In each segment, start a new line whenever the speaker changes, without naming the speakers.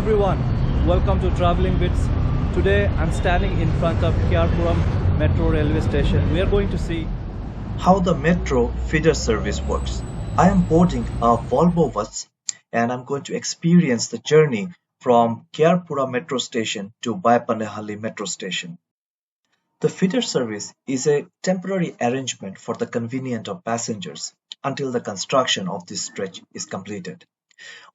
everyone, welcome to Traveling Bits. Today I'm standing in front of Puram Metro Railway Station. We are going to see
how the metro feeder service works. I am boarding a Volvo bus and I'm going to experience the journey from Puram Metro Station to Baiyappanahalli Metro Station. The feeder service is a temporary arrangement for the convenience of passengers until the construction of this stretch is completed.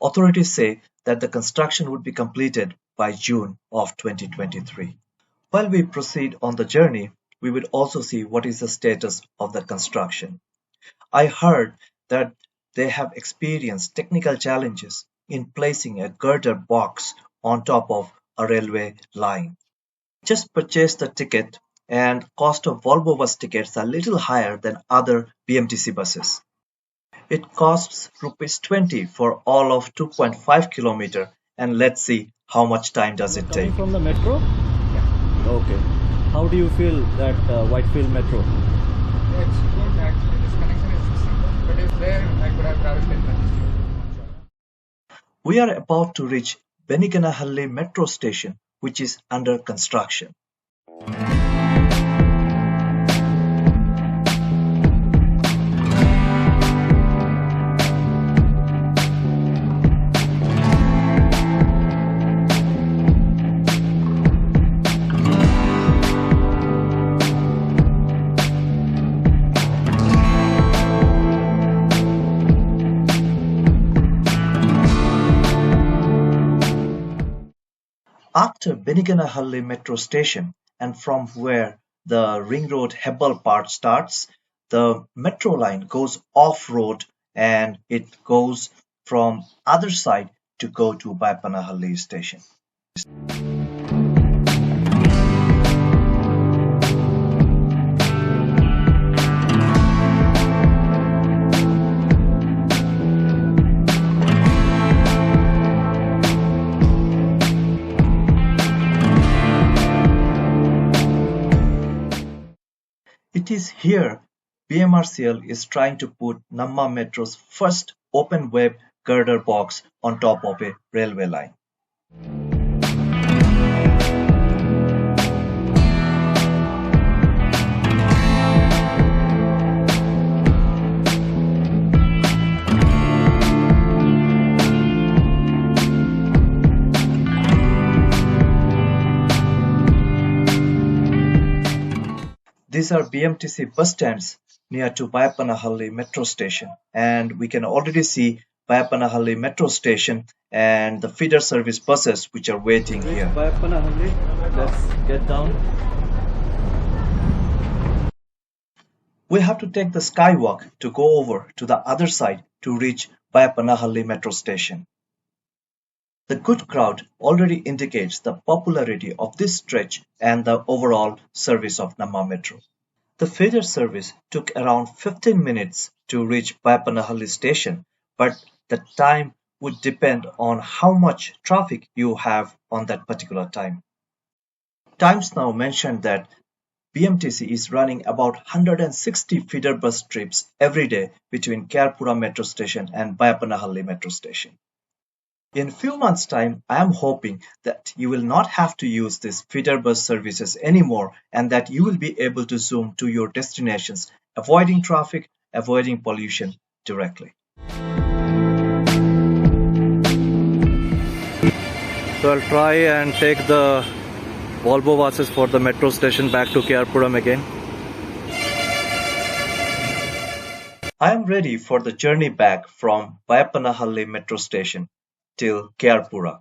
Authorities say that the construction would be completed by June of 2023. While we proceed on the journey, we will also see what is the status of the construction. I heard that they have experienced technical challenges in placing a girder box on top of a railway line. Just purchased the ticket, and cost of Volvo bus tickets are a little higher than other BMTC buses. It costs ₹20 for all of 2.5 kilometer, and let's see how much time does it take.
From the metro? Yeah. Okay. How do you feel that Whitefield metro?
Yeah, it's good actually. This connection is simple, but if there I could have traveled 10 minutes.
We are about to reach Bangalore Metro Station, which is under construction. After Bangalore Metro Station and from where the Ring Road Hebbal part starts, the metro line goes off-road and it goes from other side to go to Baiyappanahalli station. It is here BMRCL is trying to put Namma Metro's first open web girder box on top of a railway line. These are BMTC bus stands near to Baiyappanahalli Metro Station, and we can already see Baiyappanahalli Metro Station and the feeder service buses which are waiting here.
Baiyappanahalli, let's get down.
We have to take the skywalk to go over to the other side to reach Baiyappanahalli Metro Station. The good crowd already indicates the popularity of this stretch and the overall service of Namma Metro. The feeder service took around 15 minutes to reach Baiyappanahalli station, but the time would depend on how much traffic you have on that particular time. TimesNow mentioned that BMTC is running about 160 feeder bus trips every day between Puram Metro Station and Baiyappanahalli Metro Station. In few months' time, I am hoping that you will not have to use these feeder bus services anymore and that you will be able to zoom to your destinations, avoiding traffic, avoiding pollution directly.
So I'll try and take the Volvo buses for the metro station back to Puram again.
I am ready for the journey back from Baiyappanahalli Metro Station till Puram.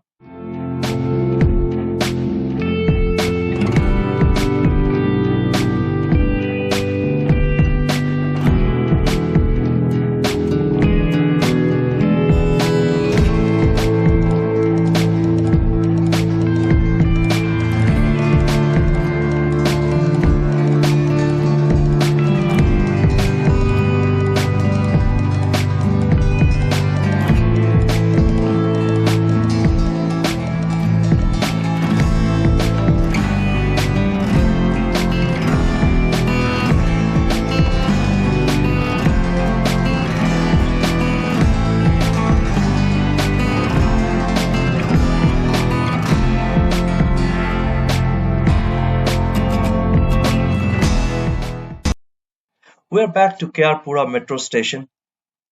We're back to Puram Metro Station.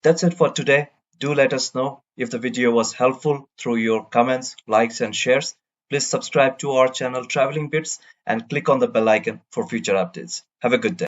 That's it for today. Do let us know if the video was helpful through your comments, likes, and shares. Please subscribe to our channel Traveling Bits and click on the bell icon for future updates. Have a good day.